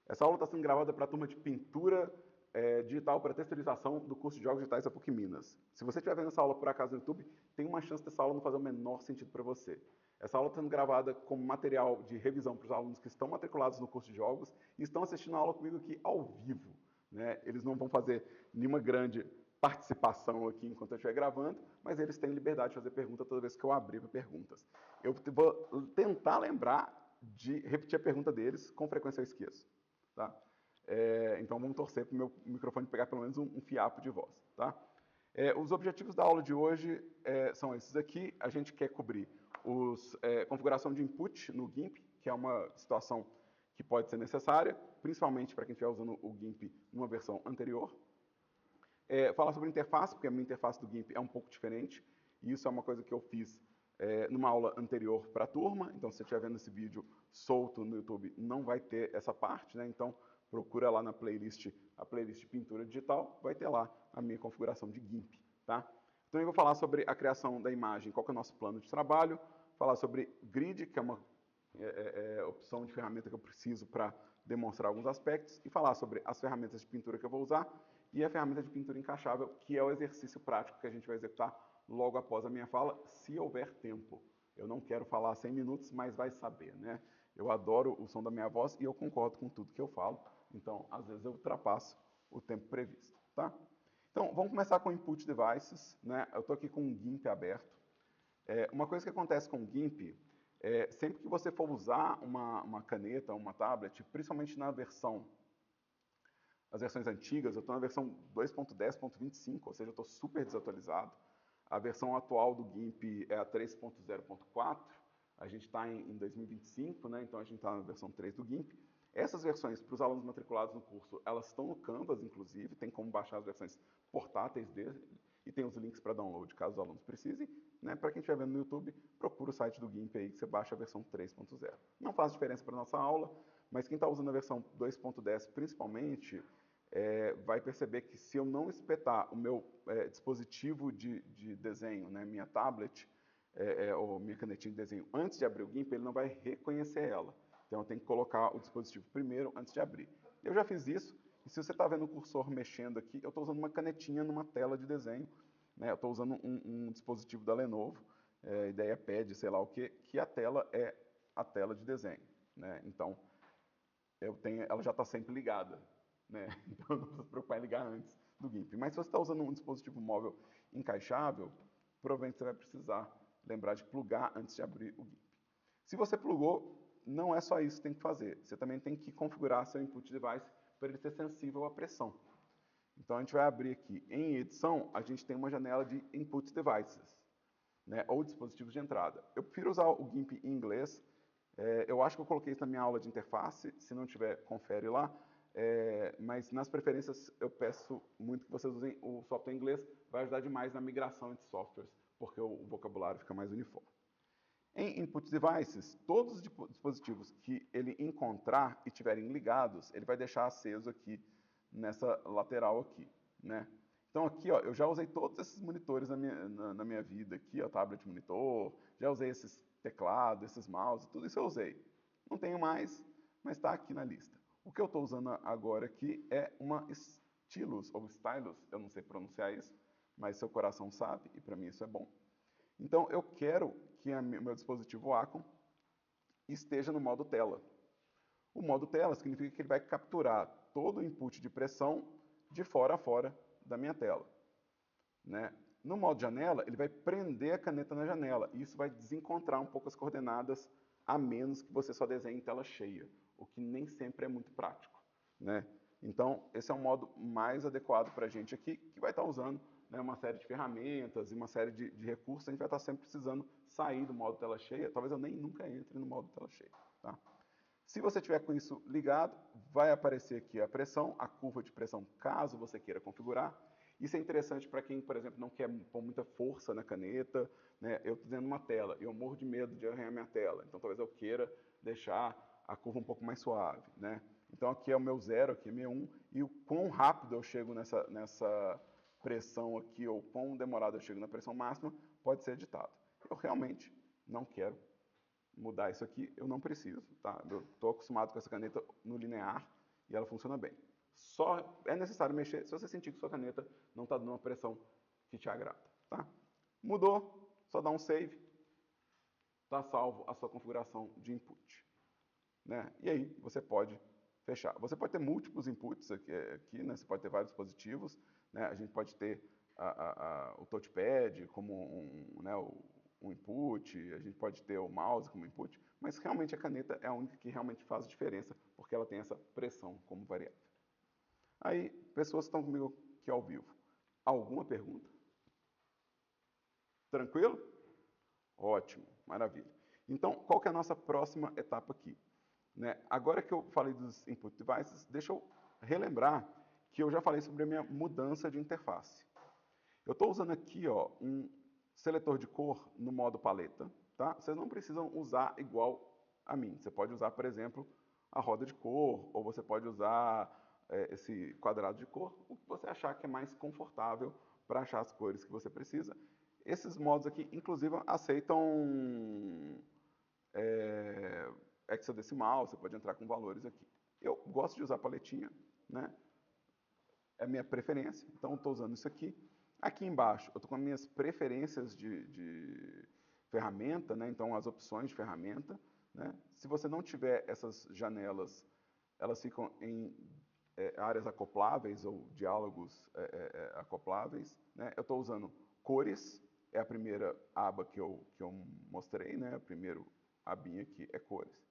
Essa aula está sendo gravada para a turma de pintura digital para texturização do curso de Jogos Digitais da PUC Minas. Se você estiver vendo essa aula por acaso no YouTube, tem uma chance dessa aula não fazer o menor sentido para você. Essa aula está sendo gravada como material de revisão para os alunos que estão matriculados no curso de jogos e estão assistindo a aula comigo aqui ao vivo. Né? Eles não vão fazer nenhuma grande participação aqui enquanto eu estiver gravando, mas eles têm liberdade de fazer pergunta toda vez que eu abrir para perguntas. Eu vou tentar lembrar de repetir a pergunta deles, com frequência eu esqueço. Tá? Então vamos torcer para o meu microfone pegar pelo menos um fiapo de voz. Tá? Os objetivos da aula de hoje são esses aqui. A gente quer cobrir configuração de input no GIMP, que é uma situação que pode ser necessária, principalmente para quem estiver usando o GIMP numa versão anterior. Falar sobre interface, porque a minha interface do GIMP é um pouco diferente, e isso é uma coisa que eu fiz numa aula anterior para a turma. Então, se você estiver vendo esse vídeo solto no YouTube, não vai ter essa parte, né? Então, procura lá na playlist, a playlist Pintura Digital, vai ter lá a minha configuração de GIMP, tá? Então, eu vou falar sobre a criação da imagem, qual que é o nosso plano de trabalho, falar sobre grid, que é uma opção de ferramenta que eu preciso para demonstrar alguns aspectos, e falar sobre as ferramentas de pintura que eu vou usar e a ferramenta de pintura encaixável, que é o exercício prático que a gente vai executar logo após a minha fala, se houver tempo. Eu não quero falar 100 minutos, mas vai saber, né? Eu adoro o som da minha voz e eu concordo com tudo que eu falo, então às vezes eu ultrapasso o tempo previsto, tá? Então vamos começar com Input Devices, né? Eu estou aqui com um GIMP aberto. Uma coisa que acontece com o GIMP sempre que você for usar uma caneta, uma tablet, principalmente as versões antigas, eu estou na versão 2.10.25, ou seja, eu estou super desatualizado. A versão atual do GIMP é a 3.0.4, a gente está em 2025, né? Então a gente está na versão 3 do GIMP. Essas versões, para os alunos matriculados no curso, elas estão no Canvas, inclusive, tem como baixar as versões portáteis dele, e tem os links para download, caso os alunos precisem. Né? Para quem estiver vendo no YouTube, procura o site do GIMP aí, que você baixa a versão 3.0. Não faz diferença para a nossa aula, mas quem está usando a versão 2.10 principalmente, vai perceber que se eu não espetar o meu dispositivo de desenho, né, minha tablet, ou minha canetinha de desenho, antes de abrir o GIMP, ele não vai reconhecer ela. Então eu tenho que colocar o dispositivo primeiro, antes de abrir. Eu já fiz isso, e se você está vendo o cursor mexendo aqui, eu estou usando uma canetinha numa tela de desenho, né? Eu estou usando um dispositivo da Lenovo, IdeaPad, sei lá o que a tela é a tela de desenho. Né? Então, ela já está sempre ligada. Né? Então, eu não preciso me preocupar em ligar antes do GIMP. Mas se você está usando um dispositivo móvel encaixável, provavelmente você vai precisar lembrar de plugar antes de abrir o GIMP. Se você plugou, não é só isso que tem que fazer. Você também tem que configurar seu input device para ele ser sensível à pressão. Então a gente vai abrir aqui, em edição, a gente tem uma janela de input devices, né, ou dispositivos de entrada. Eu prefiro usar o GIMP em inglês, eu acho que eu coloquei isso na minha aula de interface, se não tiver, confere lá, mas nas preferências eu peço muito que vocês usem o software em inglês, vai ajudar demais na migração entre softwares, porque o vocabulário fica mais uniforme. Em Input Devices, todos os dispositivos que ele encontrar e tiverem ligados, ele vai deixar aceso aqui nessa lateral aqui, né? Então aqui, ó, eu já usei todos esses monitores na minha vida aqui, ó, tablet monitor, já usei esses teclados, esses mouse, tudo isso eu usei. Não tenho mais, mas está aqui na lista. O que eu estou usando agora aqui é uma Stylus, ou Stylus, eu não sei pronunciar isso, mas seu coração sabe, e para mim isso é bom. Então, eu quero que o meu dispositivo Wacom esteja no modo tela. O modo tela significa que ele vai capturar todo o input de pressão de fora a fora da minha tela. Né? No modo janela, ele vai prender a caneta na janela. E isso vai desencontrar um pouco as coordenadas, a menos que você só desenhe em tela cheia, o que nem sempre é muito prático. Né? Então, esse é o modo mais adequado para a gente aqui, que vai estar usando, né, uma série de ferramentas e uma série de recursos. A gente vai estar sempre precisando sair do modo tela cheia. Talvez eu nem nunca entre no modo tela cheia. Tá? Se você tiver com isso ligado, vai aparecer aqui a pressão, a curva de pressão, caso você queira configurar. Isso é interessante para quem, por exemplo, não quer pôr muita força na caneta. Né? Eu estou dentro uma tela, eu morro de medo de arranhar minha tela, então talvez eu queira deixar a curva um pouco mais suave. Né? Então aqui é o meu 0, aqui é meu 1, e o quão rápido eu chego nessa pressão aqui, ou quão demorado eu chego na pressão máxima, pode ser editado. Eu realmente não quero mudar isso aqui, eu não preciso. Tá? Eu estou acostumado com essa caneta no linear, e ela funciona bem. Só é necessário mexer se você sentir que sua caneta não está dando uma pressão que te agrada. Tá? Mudou, só dá um save, está salvo a sua configuração de input. Né? E aí você pode fechar. Você pode ter múltiplos inputs aqui, né? Você pode ter vários dispositivos, né? A gente pode ter o touchpad como um input, a gente pode ter o mouse como input, mas realmente a caneta é a única que realmente faz diferença, porque ela tem essa pressão como variável. Aí, pessoas que estão comigo aqui ao vivo. Alguma pergunta? Tranquilo? Ótimo, maravilha. Então, qual que é a nossa próxima etapa aqui? Né? Agora que eu falei dos input devices, deixa eu relembrar que eu já falei sobre a minha mudança de interface. Eu estou usando aqui um seletor de cor no modo paleta. Tá? Vocês não precisam usar igual a mim. Você pode usar, por exemplo, a roda de cor, ou você pode usar esse quadrado de cor, o que você achar que é mais confortável para achar as cores que você precisa. Esses modos aqui, inclusive, aceitam hexadecimal, você pode entrar com valores aqui. Eu gosto de usar paletinha, né? É a minha preferência, então eu estou usando isso aqui. Aqui embaixo, eu estou com as minhas preferências de ferramenta, né? Então as opções de ferramenta. Né? Se você não tiver essas janelas, elas ficam em áreas acopláveis ou diálogos acopláveis. Né? Eu estou usando cores, é a primeira aba que eu mostrei, né? O primeiro abinha aqui é cores.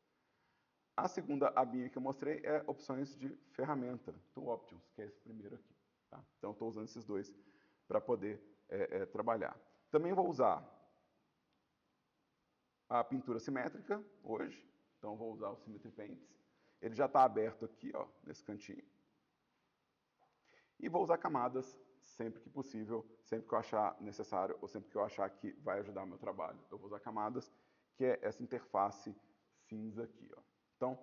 A segunda abinha que eu mostrei é opções de ferramenta, Tool Options, que é esse primeiro aqui. Tá? Então, eu estou usando esses dois para poder trabalhar. Também vou usar a pintura simétrica hoje, então vou usar o Symmetry Paints. Ele já está aberto aqui, ó, nesse cantinho. E vou usar camadas sempre que possível, sempre que eu achar necessário ou sempre que eu achar que vai ajudar o meu trabalho. Eu vou usar camadas, que é essa interface cinza aqui. Ó. Então,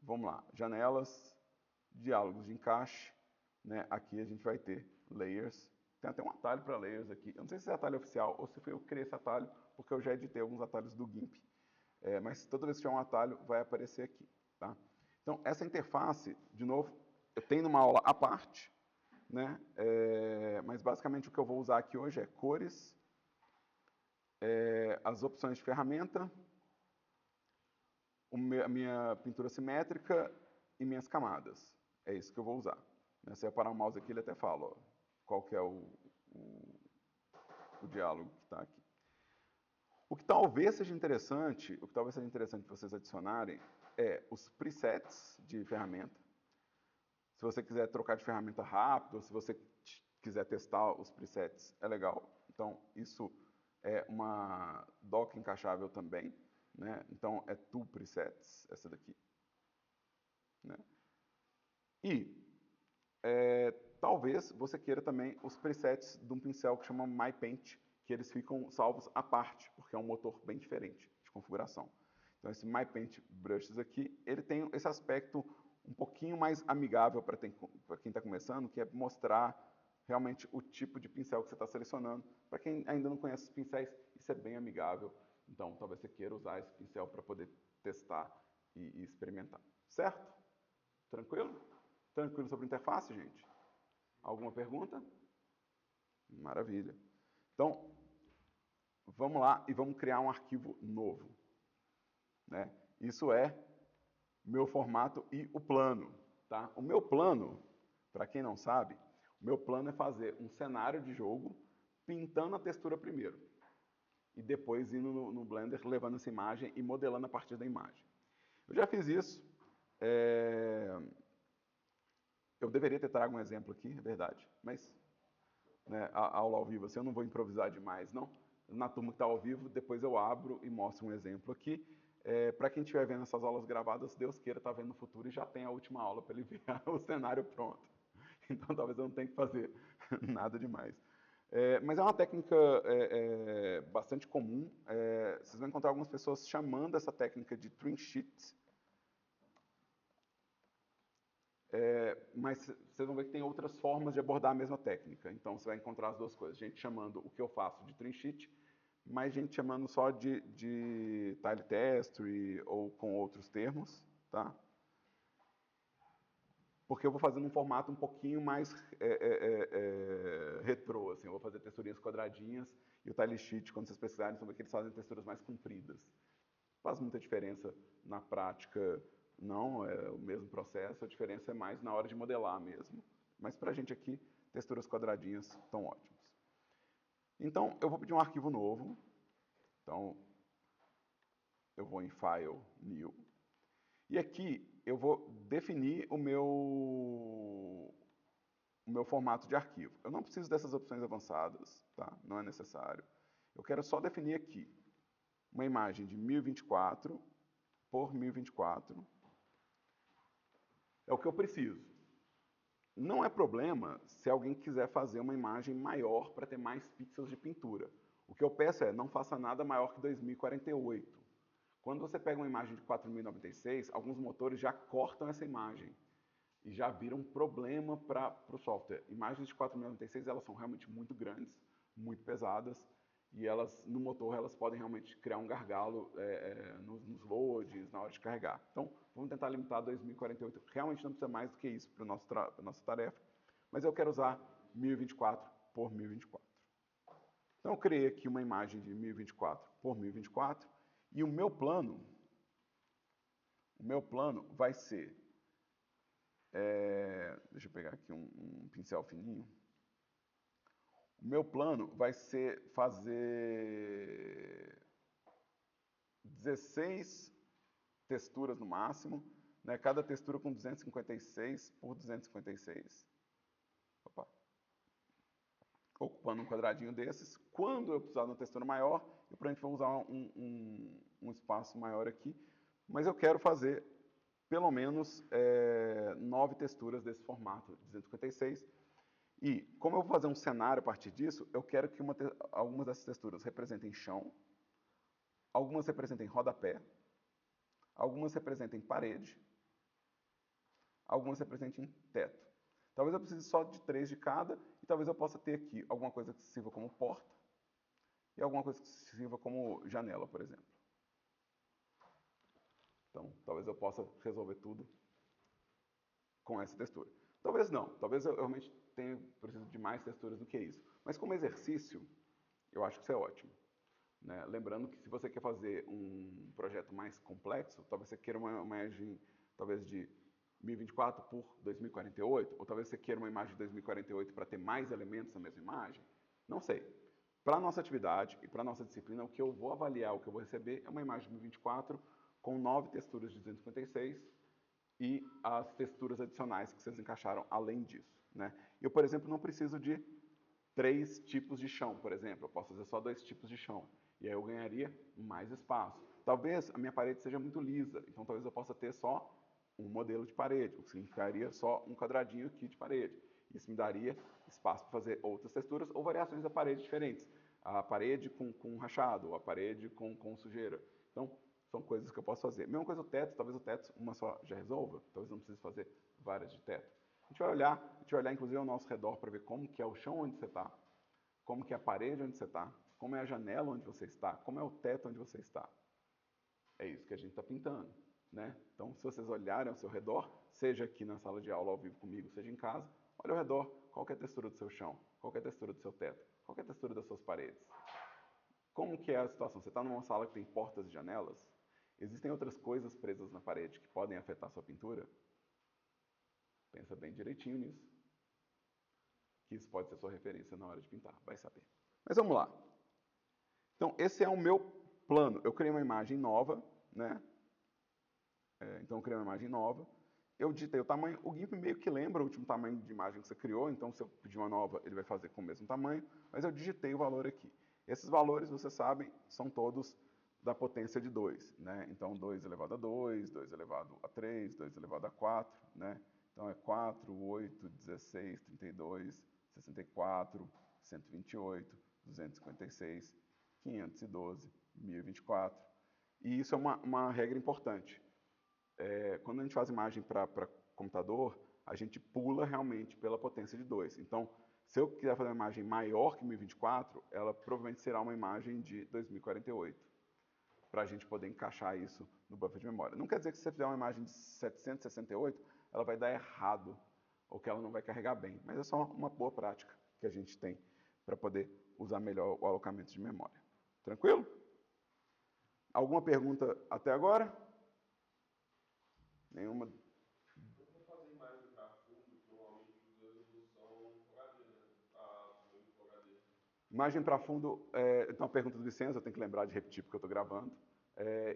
vamos lá. Janelas, diálogos de encaixe. Né? Aqui a gente vai ter layers. Tem até um atalho para layers aqui. Eu não sei se é atalho oficial ou se foi eu que criei esse atalho, porque eu já editei alguns atalhos do GIMP. Mas toda vez que tiver um atalho, vai aparecer aqui. Tá? Então, essa interface, de novo, eu tenho uma aula à parte, né? Mas basicamente o que eu vou usar aqui hoje é cores, as opções de ferramenta, a minha pintura simétrica e minhas camadas. É isso que eu vou usar. Se eu parar o mouse aqui, ele até fala qual que é o diálogo que está aqui. O que talvez seja interessante vocês adicionarem os presets de ferramenta. Se você quiser trocar de ferramenta rápido, ou se você quiser testar os presets, é legal. Então, isso é uma dock encaixável também. Né? Então, é Tool Presets, essa daqui. Né? E talvez você queira também os presets de um pincel que chama MyPaint, que eles ficam salvos à parte, porque é um motor bem diferente de configuração. Então, esse MyPaint Brushes aqui, ele tem esse aspecto um pouquinho mais amigável para quem está começando, que é mostrar realmente o tipo de pincel que você está selecionando. Para quem ainda não conhece os pincéis, isso é bem amigável. Então, talvez você queira usar esse pincel para poder testar e experimentar. Certo? Tranquilo? Tranquilo sobre interface, gente? Alguma pergunta? Maravilha. Então, vamos lá e vamos criar um arquivo novo. Né? Isso é meu formato e o plano. Tá? O meu plano, para quem não sabe, o meu plano é fazer um cenário de jogo pintando a textura primeiro. E depois indo no Blender, levando essa imagem e modelando a partir da imagem. Eu já fiz isso. Eu deveria ter trago um exemplo aqui, é verdade, mas né, a aula ao vivo, assim, eu não vou improvisar demais, não. Na turma que está ao vivo, depois eu abro e mostro um exemplo aqui. Para quem estiver vendo essas aulas gravadas, Deus queira estar vendo no futuro e já tem a última aula para ele ver o cenário pronto. Então talvez eu não tenha que fazer nada demais. Mas é uma técnica bastante comum. Vocês vão encontrar algumas pessoas chamando essa técnica de trim sheet. Mas vocês vão ver que tem outras formas de abordar a mesma técnica. Então, você vai encontrar as duas coisas. Gente chamando o que eu faço de trim sheet, mas gente chamando só de tile test ou com outros termos. Tá? porque eu vou fazer num formato um pouquinho mais retrô, assim, eu vou fazer texturinhas quadradinhas, e o Tile Sheet, quando vocês pesquisarem, vão ver que eles fazem texturas mais compridas. Faz muita diferença na prática, não, é o mesmo processo, a diferença é mais na hora de modelar mesmo. Mas para a gente aqui, texturas quadradinhas estão ótimas. Então, eu vou pedir um arquivo novo. Então, eu vou em File, New. E aqui eu vou definir o meu formato de arquivo. Eu não preciso dessas opções avançadas, tá? Não é necessário. Eu quero só definir aqui uma imagem de 1024 por 1024. É o que eu preciso. Não é problema se alguém quiser fazer uma imagem maior para ter mais pixels de pintura. O que eu peço é, não faça nada maior que 2048. Quando você pega uma imagem de 4096, alguns motores já cortam essa imagem e já viram um problema para o software. Imagens de 4096 elas são realmente muito grandes, muito pesadas, e elas no motor elas podem realmente criar um gargalo nos loads, na hora de carregar. Então, vamos tentar limitar a 2048. Realmente não precisa mais do que isso para a nossa tarefa, mas eu quero usar 1024 por 1024. Então, eu criei aqui uma imagem de 1024 por 1024, e o meu plano vai ser... deixa eu pegar aqui um pincel fininho. O meu plano vai ser fazer 16 texturas no máximo, né? Cada textura com 256 por 256. Opa. Ocupando um quadradinho desses. Quando eu precisar de uma textura maior, eu provavelmente vou usar um espaço maior aqui, mas eu quero fazer pelo menos 9 texturas desse formato, 256. E, como eu vou fazer um cenário a partir disso, eu quero que algumas dessas texturas representem chão, algumas representem rodapé, algumas representem parede, algumas representem teto. Talvez eu precise só de 3 de cada, e talvez eu possa ter aqui alguma coisa que sirva como porta, e alguma coisa que sirva como janela, por exemplo. Então, talvez eu possa resolver tudo com essa textura. Talvez não, talvez eu realmente preciso de mais texturas do que isso. Mas como exercício, eu acho que isso é ótimo. Né? Lembrando que se você quer fazer um projeto mais complexo, talvez você queira uma imagem talvez de 1024 por 2048, ou talvez você queira uma imagem de 2048 para ter mais elementos na mesma imagem. Não sei. Para a nossa atividade e para a nossa disciplina, o que eu vou avaliar, o que eu vou receber é uma imagem de 1024 com 9 texturas de 256 e as texturas adicionais que vocês encaixaram além disso. Né? Eu, por exemplo, não preciso de 3 tipos de chão, por exemplo. Eu posso fazer só 2 tipos de chão. E aí eu ganharia mais espaço. Talvez a minha parede seja muito lisa, então talvez eu possa ter só um modelo de parede, o que significaria só um quadradinho aqui de parede. Isso me daria espaço para fazer outras texturas ou variações da parede diferentes. A parede com rachado, ou a parede com sujeira. Então, são coisas que eu posso fazer. Mesma coisa o teto, talvez o teto uma só já resolva, talvez não precise fazer várias de teto. A gente vai olhar inclusive ao nosso redor para ver como que é o chão onde você está, como que é a parede onde você está, como é a janela onde você está, como é o teto onde você está. É isso que a gente está pintando. Né? Então, se vocês olharem ao seu redor, seja aqui na sala de aula ao vivo comigo, seja em casa, olha ao redor, qual é a textura do seu chão, qual é a textura do seu teto, qual é a textura das suas paredes. Como que é a situação? Você está numa sala que tem portas e janelas? Existem outras coisas presas na parede que podem afetar a sua pintura? Pensa bem direitinho nisso. Que isso pode ser sua referência na hora de pintar, vai saber. Mas vamos lá. Então, esse é o meu plano. Eu criei uma imagem nova, né? Então, eu criei uma imagem nova. Eu digitei o tamanho. O GIMP meio que lembra o último tamanho de imagem que você criou, então se eu pedir uma nova, ele vai fazer com o mesmo tamanho, mas eu digitei o valor aqui. Esses valores, vocês sabem, são todos da potência de 2, né? Então, 2 elevado a 2, 2 elevado a 3, 2 elevado a 4, né? Então, é 4, 8, 16, 32, 64, 128, 256, 512, 1024. E isso é uma regra importante. Quando a gente faz imagem para computador, a gente pula realmente pela potência de 2. Então, se eu quiser fazer uma imagem maior que 1024, ela provavelmente será uma imagem de 2048, para a gente poder encaixar isso no buffer de memória. Não quer dizer que se você fizer uma imagem de 768, ela vai dar errado, ou que ela não vai carregar bem. Mas é só uma boa prática que a gente tem para poder usar melhor o alocamento de memória. Tranquilo? Alguma pergunta até agora? Nenhuma? Como fazer imagem para fundo, normalmente usa resolução HD, né? Tamanho Full HD. Imagem para fundo, então a pergunta do Vicenzo, eu tenho que lembrar de repetir porque eu estou gravando.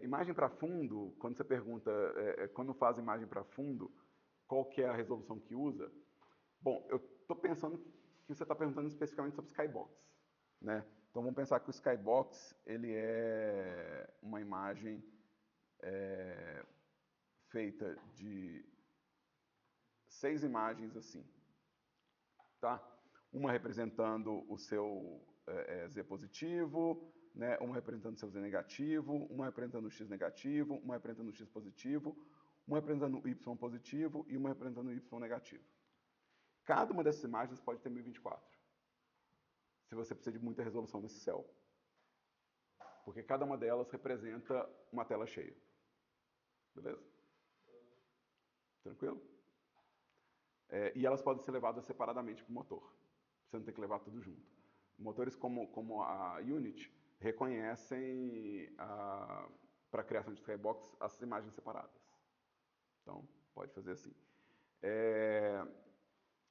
Imagem para fundo, quando você pergunta, quando faz imagem para fundo, qual que é a resolução que usa? Bom, eu estou pensando que você está perguntando especificamente sobre Skybox, né? Então vamos pensar que o Skybox, ele é uma imagem feita de 6 imagens assim, tá? Uma representando o seu Z positivo, né? Uma representando o seu Z negativo, uma representando o X negativo, uma representando o X positivo, uma representando o Y positivo e uma representando o Y negativo. Cada uma dessas imagens pode ter 1024, se você precisa de muita resolução nesse céu. Porque cada uma delas representa uma tela cheia. Beleza? Tranquilo? E elas podem ser levadas separadamente para o motor. Você não tem que levar tudo junto. Motores como a Unity reconhecem, para a criação de Skybox, as imagens separadas. Então, pode fazer assim.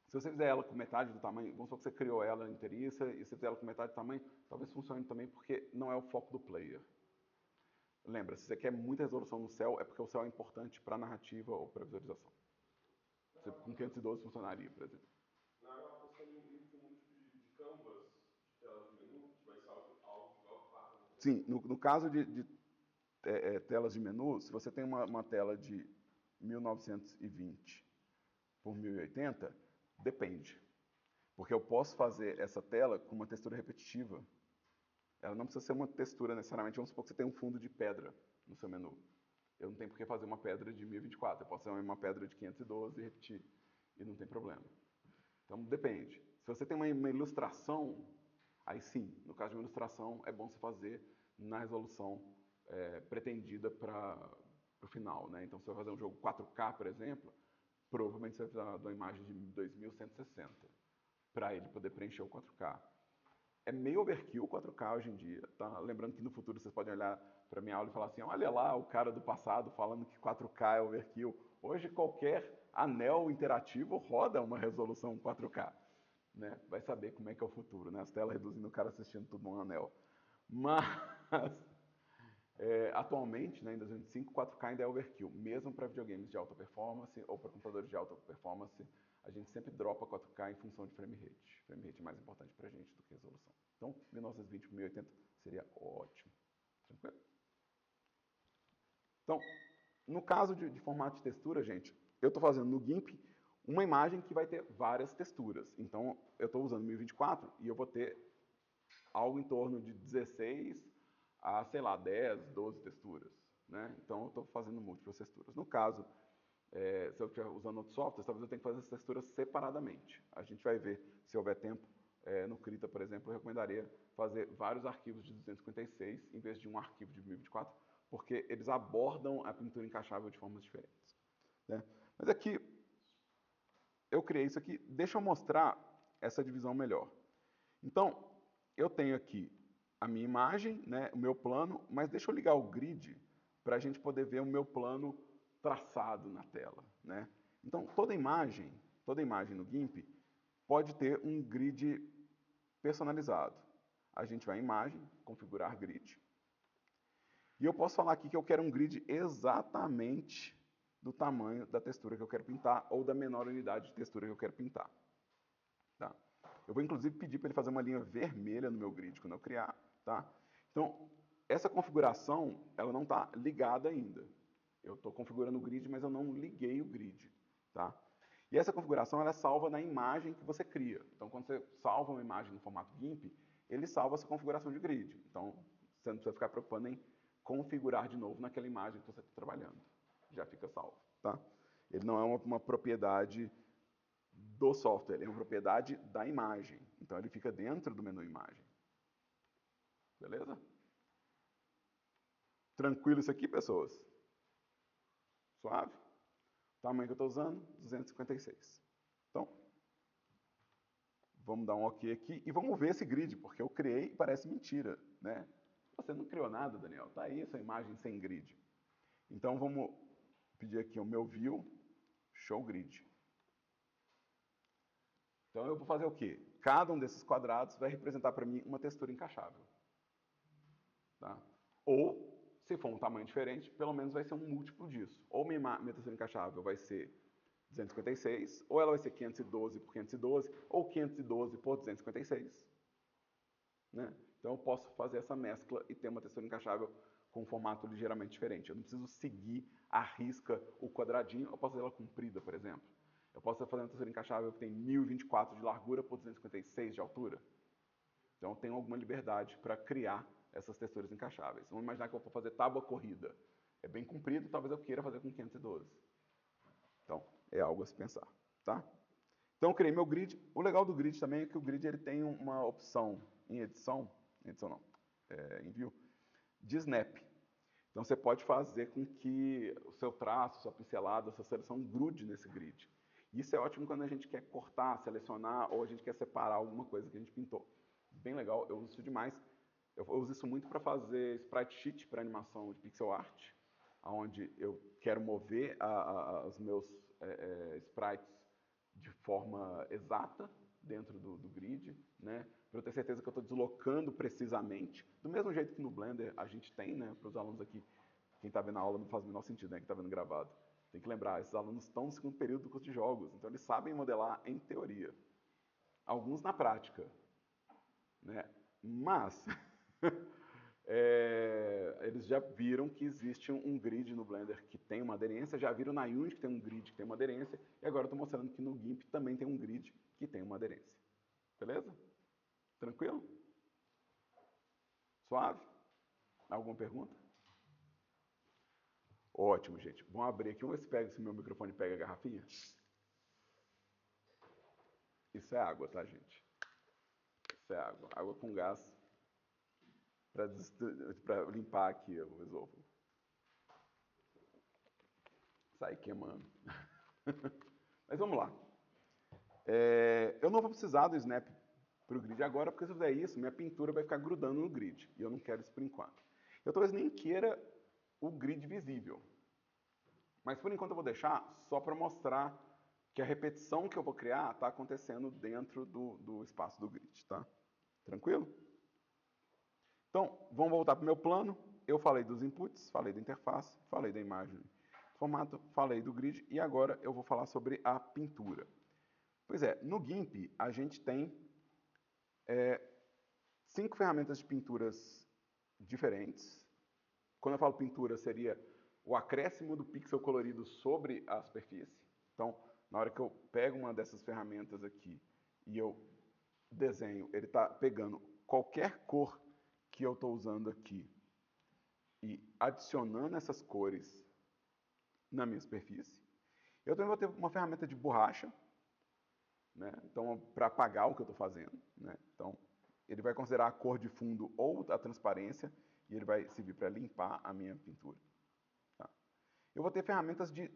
Se você fizer ela com metade do tamanho, vamos supor que você criou ela inteiriça, e se você fizer ela com metade do tamanho, talvez funcione também porque não é o foco do player. Lembra, se você quer muita resolução no céu, é porque o céu é importante para a narrativa ou para a visualização. Você, com 512 funcionaria, por exemplo. Na hora eu pensando em muito de canvas, de tela de menu, que vai ser algo igual claro. Sim, no caso de telas de menu, se você tem uma tela de 1920 por 1080, depende. Porque eu posso fazer essa tela com uma textura repetitiva. Ela não precisa ser uma textura necessariamente. Vamos supor que você tem um fundo de pedra no seu menu. Eu não tenho por que fazer uma pedra de 1024. Eu posso fazer uma pedra de 512 e repetir. E não tem problema. Então, depende. Se você tem uma ilustração, aí sim, no caso de uma ilustração, é bom você fazer na resolução pretendida para o final, né? Então, se você vai fazer um jogo 4K, por exemplo, provavelmente você vai precisar de uma imagem de 2160 para ele poder preencher o 4K. É meio overkill o 4K hoje em dia, tá? Lembrando que no futuro vocês podem olhar para minha aula e falar assim, olha lá o cara do passado falando que 4K é overkill. Hoje qualquer anel interativo roda uma resolução 4K, né? Vai saber como é que é o futuro, né? As telas reduzindo o cara assistindo tudo num anel. Mas, atualmente, né, em 2025, 4K ainda é overkill, mesmo para videogames de alta performance ou para computadores de alta performance. A gente sempre dropa 4K em função de frame rate. Frame rate é mais importante para a gente do que resolução. Então, 1920 por 1080 seria ótimo. Tranquilo? Então, no caso de formato de textura, gente, eu estou fazendo no GIMP uma imagem que vai ter várias texturas. Então, eu estou usando 1024 e eu vou ter algo em torno de 16 a, sei lá, 10, 12 texturas, né? Então, eu estou fazendo múltiplas texturas. No caso, se eu estiver usando outros softwares, talvez eu tenha que fazer essas texturas separadamente. A gente vai ver, se houver tempo, no Krita, por exemplo, eu recomendaria fazer vários arquivos de 256 em vez de um arquivo de 1024, porque eles abordam a pintura encaixável de formas diferentes, né? Mas aqui, eu criei isso aqui, deixa eu mostrar essa divisão melhor. Então, eu tenho aqui a minha imagem, né, o meu plano, mas deixa eu ligar o grid para a gente poder ver o meu plano traçado na tela, né? Então, toda imagem no GIMP pode ter um grid personalizado. A gente vai em imagem, configurar grid. E eu posso falar aqui que eu quero um grid exatamente do tamanho da textura que eu quero pintar ou da menor unidade de textura que eu quero pintar. Tá? Eu vou inclusive pedir para ele fazer uma linha vermelha no meu grid quando eu criar. Tá? Então, essa configuração ela não está ligada ainda. Eu estou configurando o grid, mas eu não liguei o grid. Tá? E essa configuração ela é salva na imagem que você cria. Então, quando você salva uma imagem no formato GIMP, ele salva essa configuração de grid. Então, você não precisa ficar preocupando em configurar de novo naquela imagem que você está trabalhando. Já fica salvo. Tá? Ele não é uma propriedade do software, ele é uma propriedade da imagem. Então, ele fica dentro do menu imagem. Beleza? Tranquilo isso aqui, pessoas? Suave? tamanho que eu estou usando, 256. Então, vamos dar um OK aqui e vamos ver esse grid, porque eu criei e parece mentira, né? Você não criou nada, Daniel. Tá aí essa imagem sem grid. Então, vamos pedir aqui o meu view, show grid. Então, eu vou fazer o quê? Cada um desses quadrados vai representar para mim uma textura encaixável. Tá? Ou, se for um tamanho diferente, pelo menos vai ser um múltiplo disso. Ou minha textura encaixável vai ser 256, ou ela vai ser 512 por 512, ou 512 por 256. Né? Então eu posso fazer essa mescla e ter uma textura encaixável com um formato ligeiramente diferente. Eu não preciso seguir à risca o quadradinho, eu posso fazer ela comprida, por exemplo. Eu posso fazer uma textura encaixável que tem 1024 de largura por 256 de altura. Então eu tenho alguma liberdade para criar essas texturas encaixáveis. Vamos imaginar que eu vou fazer tábua corrida. É bem comprido, talvez eu queira fazer com 512. Então, é algo a se pensar, tá? Então eu criei meu grid. O legal do grid também é que o grid ele tem uma opção em edição não, em view, de snap. Então você pode fazer com que o seu traço, sua pincelada, sua seleção grude nesse grid. Isso é ótimo quando a gente quer cortar, selecionar ou a gente quer separar alguma coisa que a gente pintou. Bem legal, eu uso isso demais. Eu uso isso muito para fazer sprite sheet para animação de pixel art, onde eu quero mover os meus sprites de forma exata dentro do grid, né? Para eu ter certeza que eu estou deslocando precisamente, do mesmo jeito que no Blender a gente tem, né? Para os alunos aqui, quem está vendo a aula não faz o menor sentido, né? Quem está vendo gravado. Tem que lembrar, esses alunos estão no segundo período do curso de jogos, então eles sabem modelar em teoria. Alguns na prática, né? Mas eles já viram que existe um grid no Blender que tem uma aderência, já viram na Unity que tem um grid que tem uma aderência, e agora eu estou mostrando que no GIMP também tem um grid que tem uma aderência. Beleza? Tranquilo? Suave? Alguma pergunta? Ótimo, gente. Vamos abrir aqui. Vamos ver se meu microfone pega a garrafinha. Isso é água, tá, gente? Isso é água. Água com gás para limpar aqui o esôfago. Sai queimando. Mas vamos lá. Eu não vou precisar do snap para o grid agora, porque se eu fizer isso, minha pintura vai ficar grudando no grid. E eu não quero isso por enquanto. Eu talvez nem queira o grid visível. Mas por enquanto eu vou deixar só para mostrar que a repetição que eu vou criar está acontecendo dentro do espaço do grid, tá? Tranquilo? Então, vamos voltar para o meu plano. Eu falei dos inputs, falei da interface, falei da imagem formato, falei do grid e agora eu vou falar sobre a pintura. Pois é, no GIMP a gente tem 5 ferramentas de pinturas diferentes. Quando eu falo pintura, seria o acréscimo do pixel colorido sobre a superfície. Então, na hora que eu pego uma dessas ferramentas aqui e eu desenho, ele está pegando qualquer cor que eu estou usando aqui e adicionando essas cores na minha superfície. Eu também vou ter uma ferramenta de borracha, né? Então, para apagar o que eu estou fazendo. Né? Então, ele vai considerar a cor de fundo ou a transparência e ele vai servir para limpar a minha pintura. Tá? Eu vou ter ferramentas de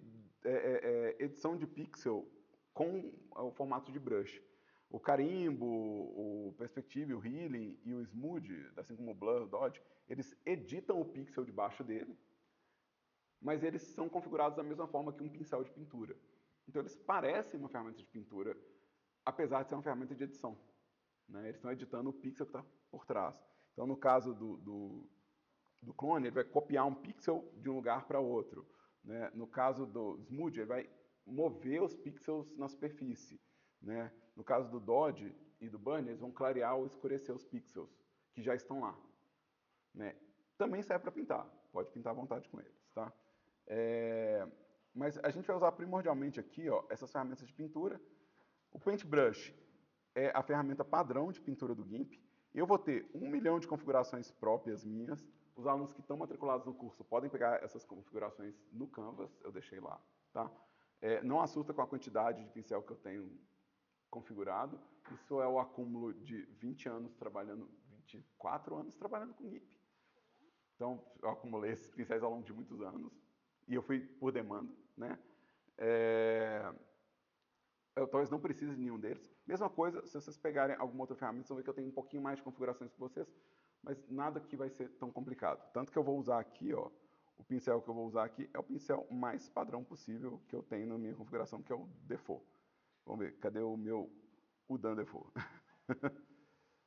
edição de pixel com o formato de brush. O carimbo, o perspective, o healing e o smooth, assim como o blur, o dodge, eles editam o pixel debaixo dele, mas eles são configurados da mesma forma que um pincel de pintura. Então eles parecem uma ferramenta de pintura, apesar de ser uma ferramenta de edição. Né? Eles estão editando o pixel que está por trás. Então no caso do clone, ele vai copiar um pixel de um lugar para outro. Né? No caso do smooth, ele vai mover os pixels na superfície. Né? No caso do dodge e do burn, eles vão clarear ou escurecer os pixels que já estão lá. Né? Também serve para pintar, pode pintar à vontade com eles. Tá? Mas a gente vai usar primordialmente aqui essas ferramentas de pintura. O Paintbrush é a ferramenta padrão de pintura do GIMP. Eu vou ter 1 milhão de configurações próprias minhas. Os alunos que estão matriculados no curso podem pegar essas configurações no Canvas, eu deixei lá. Tá? Não assusta com a quantidade de pincel que eu tenho configurado. Isso é o acúmulo de 20 anos trabalhando, 24 anos trabalhando com GIMP. Então, eu acumulei esses pincéis ao longo de muitos anos. E eu fui por demanda, né? Eu talvez não precise de nenhum deles. Mesma coisa, se vocês pegarem alguma outra ferramenta, vocês vão ver que eu tenho um pouquinho mais de configurações que vocês, mas nada que vai ser tão complicado. Tanto que eu vou usar aqui, ó, o pincel que eu vou usar aqui é o pincel mais padrão possível que eu tenho na minha configuração, que é o Default. Vamos ver, cadê o meu Udan Default?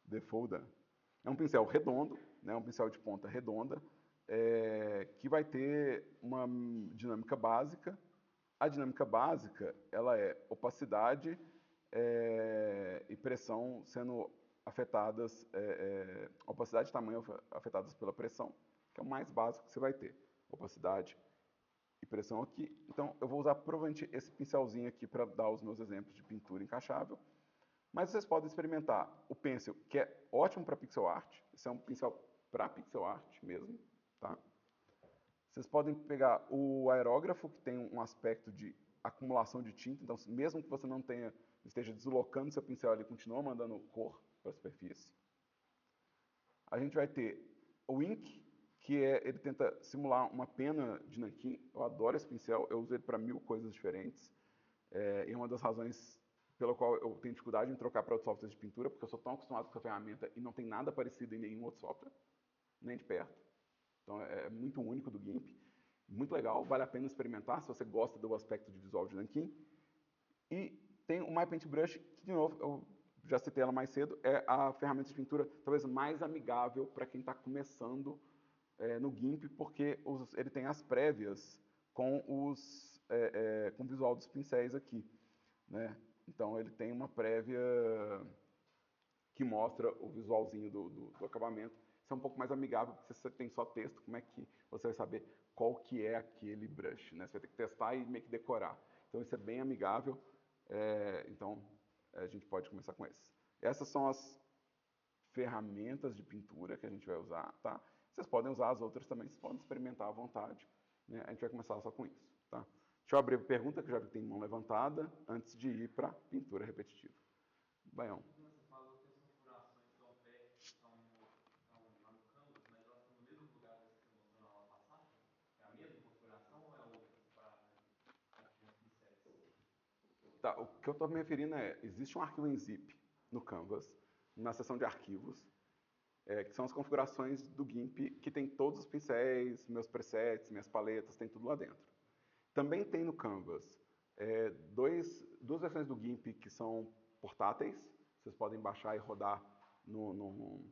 Default Udan. É um pincel redondo, né, um pincel de ponta redonda, que vai ter uma dinâmica básica. A dinâmica básica, ela é opacidade e pressão sendo afetadas, opacidade e tamanho afetadas pela pressão, que é o mais básico que você vai ter. Opacidade e pressão aqui. Então, eu vou usar provavelmente esse pincelzinho aqui para dar os meus exemplos de pintura encaixável. Mas vocês podem experimentar o Pencil, que é ótimo para pixel art. Esse é um pincel para pixel art mesmo, tá? Vocês podem pegar o aerógrafo, que tem um aspecto de acumulação de tinta. Então, mesmo que você não esteja deslocando seu pincel, ele continua mandando cor para a superfície. A gente vai ter o Ink, que ele tenta simular uma pena de nanquim. Eu adoro esse pincel, eu uso ele para 1000 coisas diferentes. E é uma das razões pela qual eu tenho dificuldade em trocar para outros softwares de pintura, porque eu sou tão acostumado com essa ferramenta e não tem nada parecido em nenhum outro software, nem de perto. Então é muito único do GIMP, muito legal, vale a pena experimentar se você gosta do aspecto de visual de nanquim. E tem o My Paintbrush, que de novo, eu já citei ela mais cedo, é a ferramenta de pintura talvez mais amigável para quem está começando no GIMP, porque ele tem as prévias com com o visual dos pincéis aqui, né? Então ele tem uma prévia que mostra o visualzinho do acabamento. Isso é um pouco mais amigável, porque se você tem só texto, como é que você vai saber qual que é aquele brush, né? Você vai ter que testar e meio que decorar. Então isso é bem amigável, então a gente pode começar com esse. Essas são as ferramentas de pintura que a gente vai usar, tá? Vocês podem usar as outras também, vocês podem experimentar à vontade, né? A gente vai começar só com isso, tá? Deixa eu abrir a pergunta, que já vi que tem mão levantada, antes de ir para pintura repetitiva. Baião. Você falou que as configurações estão lá no Canvas, mas elas estão no mesmo lugar que você mostrou na aula passada? É a mesma configuração ou é outra separada, com os pincéis? Tá, o que eu estou me referindo existe um arquivo em zip no Canvas, na seção de arquivos, que são as configurações do GIMP, que tem todos os pincéis, meus presets, minhas paletas, tem tudo lá dentro. Também tem no Canvas duas versões do GIMP que são portáteis, vocês podem baixar e rodar no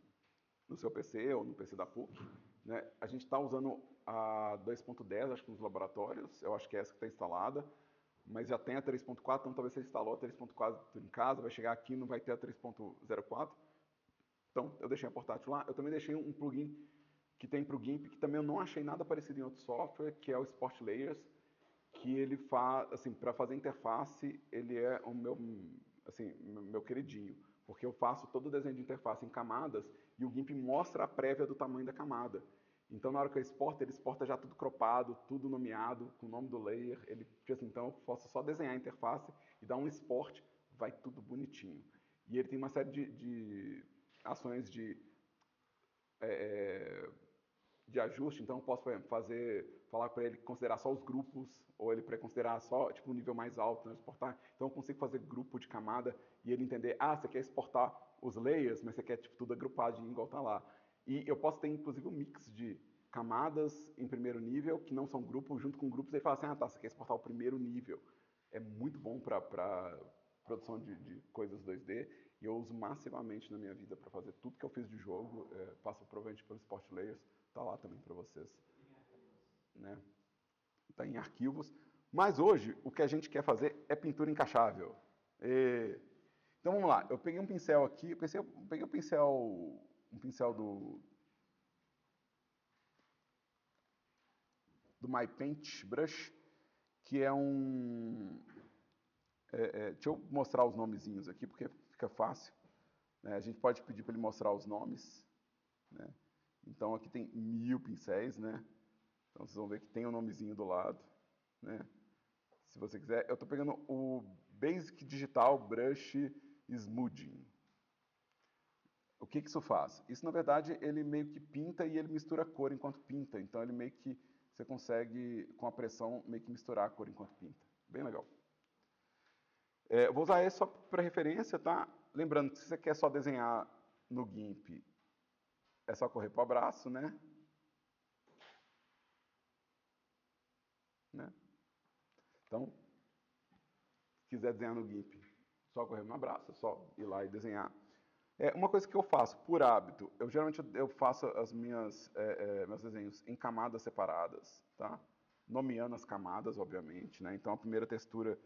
seu PC ou no PC da PUC. Né? A gente está usando a 2.10, acho que nos laboratórios, eu acho que é essa que está instalada, mas já tem a 3.4, então talvez você instalou a 3.4 em casa, vai chegar aqui e não vai ter a 3.04. Então eu deixei a portátil lá. Eu também deixei um plugin que tem para o GIMP, que também eu não achei nada parecido em outro software, que é o Sport Layers, que ele faz, assim, para fazer interface, ele é o meu queridinho, porque eu faço todo o desenho de interface em camadas e o GIMP mostra a prévia do tamanho da camada. Então, na hora que eu exporto, ele exporta já tudo cropado, tudo nomeado, com o nome do layer. Assim, então, eu posso só desenhar a interface e dar um export, vai tudo bonitinho. E ele tem uma série de ações de ajuste, então eu posso, por exemplo, falar para ele considerar só os grupos, ou ele para considerar só tipo um nível mais alto, né, exportar. Então eu consigo fazer grupo de camada e ele entender, você quer exportar os layers, mas você quer tipo tudo agrupadinho igual tá lá. E eu posso ter inclusive um mix de camadas em primeiro nível, que não são grupos, junto com grupos, e ele fala assim, você quer exportar o primeiro nível. É muito bom para produção de coisas 2D, e eu uso massivamente na minha vida para fazer tudo que eu fiz de jogo, passo provavelmente pelo Sport Layers, tá lá também para vocês. Né? Tá em arquivos. Mas hoje, o que a gente quer fazer é pintura encaixável. Então vamos lá, eu peguei um pincel aqui, eu peguei um pincel do My Paintbrush, que é deixa eu mostrar os nomezinhos aqui, porque fica fácil. A gente pode pedir para ele mostrar os nomes. Né? Então aqui tem 1000 pincéis, né? Então vocês vão ver que tem o nomezinho do lado. Né? Se você quiser, eu estou pegando o Basic Digital Brush Smoothing. O que isso faz? Isso, na verdade, ele meio que pinta e ele mistura a cor enquanto pinta. Então ele meio que, você consegue, com a pressão, meio que misturar a cor enquanto pinta. bem legal. Eu vou usar esse só para referência, tá? Lembrando que se você quer só desenhar no GIMP, é só correr para o abraço, né? Então, se quiser desenhar no GIMP, só correr no abraço, é só ir lá e desenhar. Uma coisa que eu faço, por hábito, geralmente eu faço meus desenhos em camadas separadas, tá? Nomeando as camadas, obviamente, né? Então, a primeira textura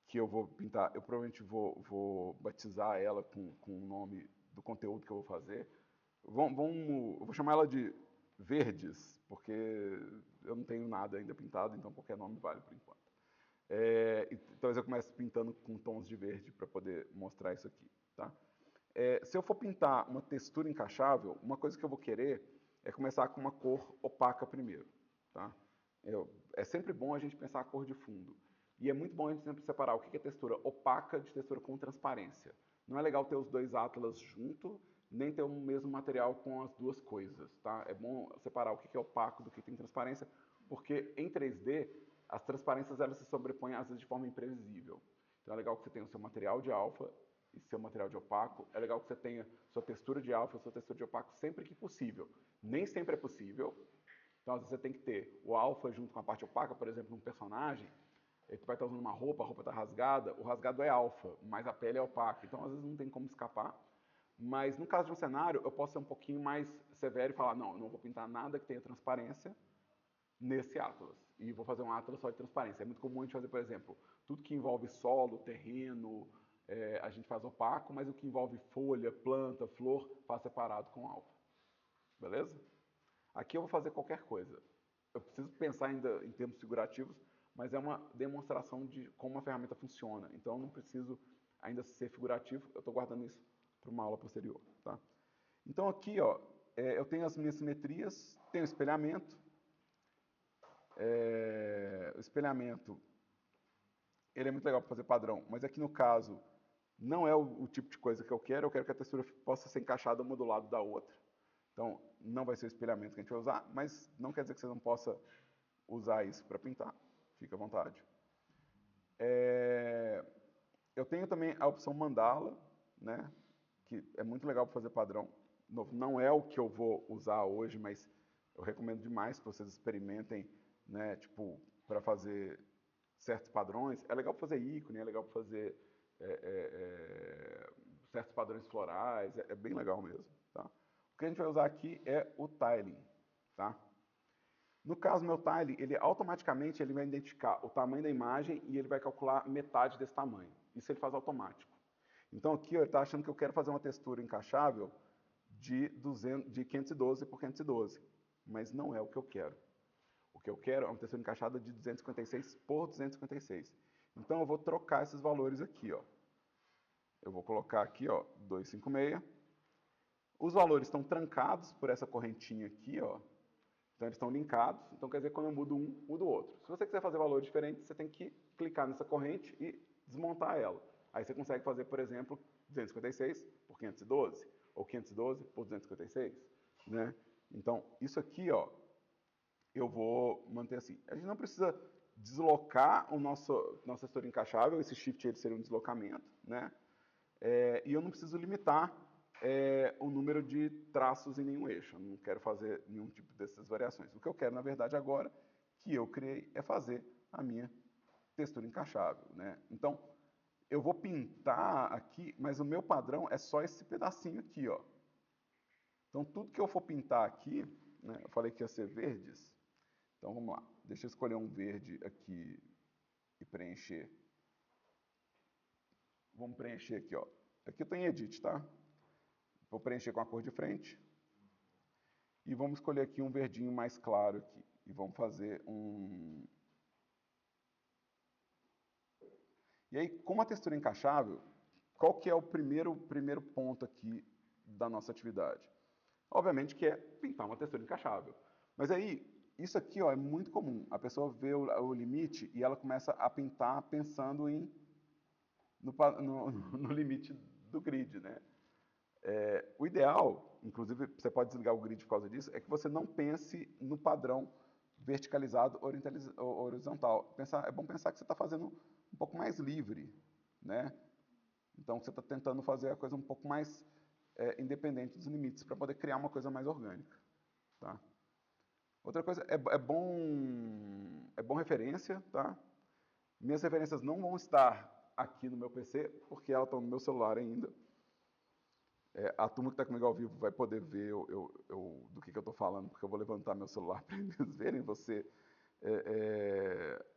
que eu vou pintar, eu provavelmente vou batizar ela com o nome do conteúdo que eu vou fazer. Eu vou chamar ela de verdes, porque eu não tenho nada ainda pintado, então qualquer nome vale por enquanto. Talvez eu comece pintando com tons de verde para poder mostrar isso aqui, tá? Se eu for pintar uma textura encaixável, uma coisa que eu vou querer é começar com uma cor opaca primeiro, tá? É sempre bom a gente pensar a cor de fundo. E é muito bom a gente sempre separar o que é textura opaca de textura com transparência. Não é legal ter os dois atlas junto, nem ter o mesmo material com as duas coisas, tá? É bom separar o que é opaco do que tem transparência, porque em 3D, as transparências elas se sobrepõem às vezes de forma imprevisível. Então é legal que você tenha o seu material de alfa e seu material de opaco. É legal que você tenha sua textura de alfa e sua textura de opaco sempre que possível. Nem sempre é possível. Então, às vezes, você tem que ter o alfa junto com a parte opaca, por exemplo, um personagem, ele vai estar usando uma roupa, a roupa está rasgada, o rasgado é alfa, mas a pele é opaca. Então, às vezes, não tem como escapar. Mas, no caso de um cenário, eu posso ser um pouquinho mais severo e falar, não, eu não vou pintar nada que tenha transparência nesse atlas. E vou fazer um atlas só de transparência. É muito comum a gente fazer, por exemplo, tudo que envolve solo, terreno, a gente faz opaco, mas o que envolve folha, planta, flor, faz separado com alfa. Beleza? Aqui eu vou fazer qualquer coisa. Eu preciso pensar ainda em termos figurativos, mas é uma demonstração de como a ferramenta funciona. Então eu não preciso ainda ser figurativo, eu estou guardando isso para uma aula posterior. Tá? Então aqui ó, eu tenho as minhas simetrias, tenho o espelhamento. O espelhamento, ele é muito legal para fazer padrão, mas aqui no caso não é o tipo de coisa que eu quero que a textura possa ser encaixada uma do lado da outra. Então, não vai ser o espelhamento que a gente vai usar, mas não quer dizer que você não possa usar isso para pintar. Fica à vontade. Eu tenho também a opção mandala, né, que é muito legal para fazer padrão. Não é o que eu vou usar hoje, mas eu recomendo demais que vocês experimentem, né, tipo, para fazer certos padrões. É legal para fazer ícone, é legal para fazer certos padrões florais, é bem legal mesmo. Tá? O que a gente vai usar aqui é o tiling. Tá? No caso, meu tiling, ele automaticamente vai identificar o tamanho da imagem e ele vai calcular metade desse tamanho. Isso ele faz automático. Então aqui ele está achando que eu quero fazer uma textura encaixável de 512 por 512, mas não é o que eu quero. O que eu quero é uma textura encaixada de 256 por 256. Então eu vou trocar esses valores aqui, ó. Eu vou colocar aqui, ó, 256. Os valores estão trancados por essa correntinha aqui, ó. Então eles estão linkados. Então quer dizer que quando eu mudo um, mudo o outro. Se você quiser fazer valores diferentes, você tem que clicar nessa corrente e desmontar ela. Aí você consegue fazer, por exemplo, 256 por 512 ou 512 por 256, né? Então isso aqui, ó, eu vou manter assim. A gente não precisa deslocar nossa textura encaixável. Esse shift ele seria um deslocamento, né? E eu não preciso limitar o número de traços em nenhum eixo. Eu não quero fazer nenhum tipo dessas variações. O que eu quero, na verdade, agora, que eu criei, é fazer a minha textura encaixável, né? Então, eu vou pintar aqui, mas o meu padrão é só esse pedacinho aqui, ó. Então, tudo que eu for pintar aqui, né, eu falei que ia ser verdes. Então, vamos lá. Deixa eu escolher um verde aqui e preencher. Vamos preencher aqui, ó. Aqui eu estou em Edit, tá? Vou preencher com a cor de frente. E vamos escolher aqui um verdinho mais claro aqui. E vamos fazer um... E aí, como a textura é encaixável, qual que é o primeiro ponto aqui da nossa atividade? Obviamente que é pintar uma textura encaixável. Mas aí, isso aqui ó, é muito comum. A pessoa vê o limite e ela começa a pintar pensando no limite do grid, né? O ideal, inclusive você pode desligar o grid por causa disso, é que você não pense no padrão verticalizado, horizontal. É bom pensar que você está fazendo um pouco mais livre, né? Então, você está tentando fazer a coisa um pouco mais independente dos limites, para poder criar uma coisa mais orgânica. Tá? Outra coisa, é bom referência, tá? Minhas referências não vão estar aqui no meu PC, porque elas estão no meu celular ainda. A turma que está comigo ao vivo vai poder ver do que eu estou falando, porque eu vou levantar meu celular para eles verem. Você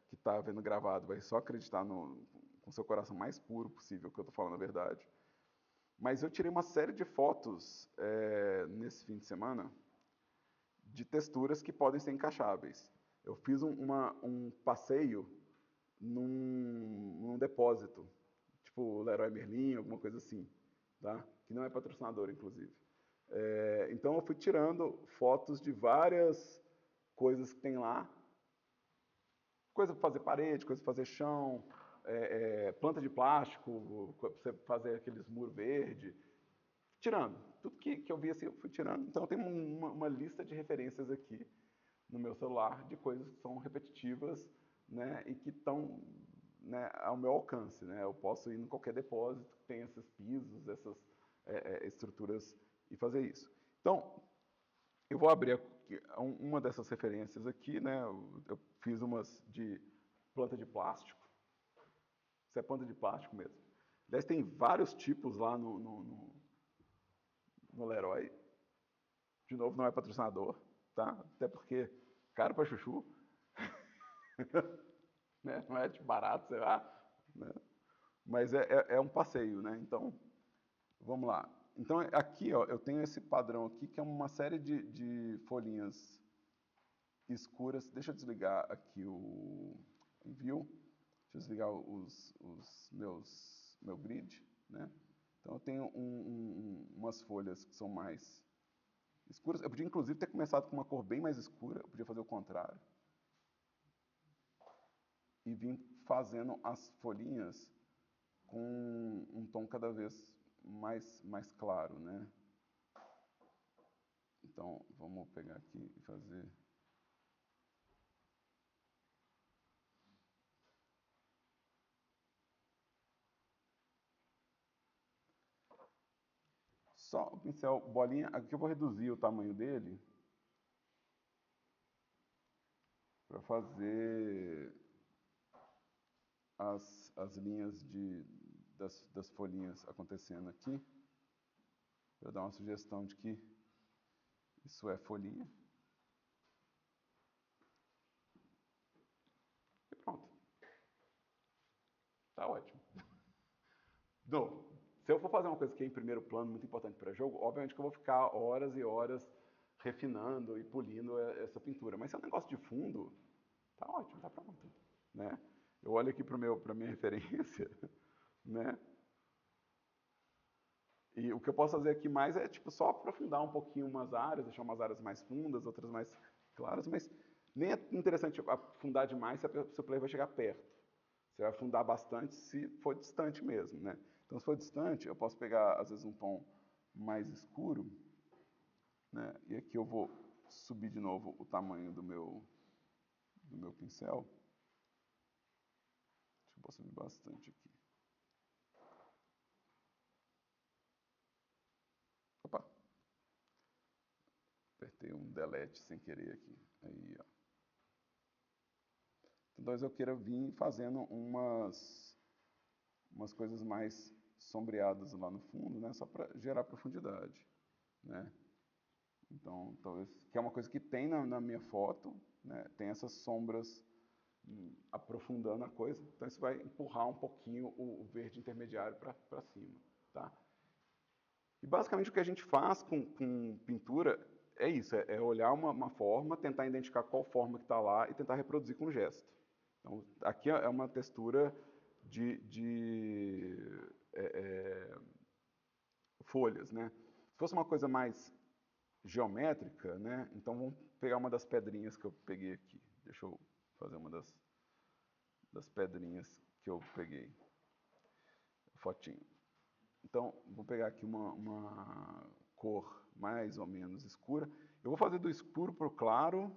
que está vendo gravado vai só acreditar com seu coração mais puro possível que eu estou falando a verdade. Mas eu tirei uma série de fotos nesse fim de semana de texturas que podem ser encaixáveis. Eu fiz um passeio num depósito, tipo Leroy Merlin, alguma coisa assim, tá? Que não é patrocinador, inclusive. Então eu fui tirando fotos de várias coisas que tem lá, coisa para fazer parede, coisa para fazer chão, planta de plástico, para você fazer aqueles muros verdes, tirando. Tudo que eu vi assim, eu fui tirando. Então eu tenho uma lista de referências aqui no meu celular de coisas que são repetitivas, né, e que estão, né, ao meu alcance, né? Eu posso ir em qualquer depósito que tem esses pisos, essas estruturas e fazer isso. Então, eu vou abrir uma dessas referências aqui, né? Eu fiz umas de planta de plástico. Isso é planta de plástico mesmo. Aliás, tem vários tipos lá no Leroy. De novo, não é patrocinador, tá? Até porque caro para chuchu. Né? Não é de barato, sei lá. Né? Mas é um passeio, né? Então, vamos lá. Então, aqui, ó, eu tenho esse padrão aqui, que é uma série de folhinhas escuras. Deixa eu desligar aqui o envio. Deixa eu desligar meu grid, né? Então, eu tenho umas folhas que são mais escuras. Eu podia, inclusive, ter começado com uma cor bem mais escura. Eu podia fazer o contrário. E vim fazendo as folhinhas com um tom cada vez mais claro, né? Então, vamos pegar aqui e fazer... Só o pincel bolinha, aqui eu vou reduzir o tamanho dele para fazer as linhas das folhinhas acontecendo aqui, para dar uma sugestão de que isso é folhinha. E pronto. Tá ótimo. Não, se eu for fazer uma coisa que é em primeiro plano, muito importante para jogo, obviamente que eu vou ficar horas e horas refinando e polindo essa pintura. Mas se é um negócio de fundo, tá ótimo, tá pronto. Né? Eu olho aqui para minha referência, né? E o que eu posso fazer aqui mais é tipo só aprofundar um pouquinho umas áreas, deixar umas áreas mais fundas, outras mais claras, mas nem é interessante afundar demais se o seu player vai chegar perto. Você vai afundar bastante se for distante mesmo, né? Então, se for distante, eu posso pegar, às vezes, um tom mais escuro, né? E aqui eu vou subir de novo o tamanho do meu pincel. Acho que eu posso subir bastante aqui. Opa! Apertei um delete sem querer aqui. Aí, ó. Então, talvez eu queira vir fazendo umas coisas mais sombreadas lá no fundo, né? Só para gerar profundidade, né? Então, talvez, que é uma coisa que tem na minha foto, né? Tem essas sombras aprofundando a coisa. Então, isso vai empurrar um pouquinho o verde intermediário para cima, tá? E basicamente o que a gente faz com pintura é isso, é olhar uma forma, tentar identificar qual forma que está lá e tentar reproduzir com gesto. Então, aqui é uma textura de folhas, né? Se fosse uma coisa mais geométrica, né? Então vamos pegar uma das pedrinhas que eu peguei aqui. Deixa eu fazer uma das pedrinhas que eu peguei. Fotinho. Então, vou pegar aqui uma cor mais ou menos escura. Eu vou fazer do escuro para o claro,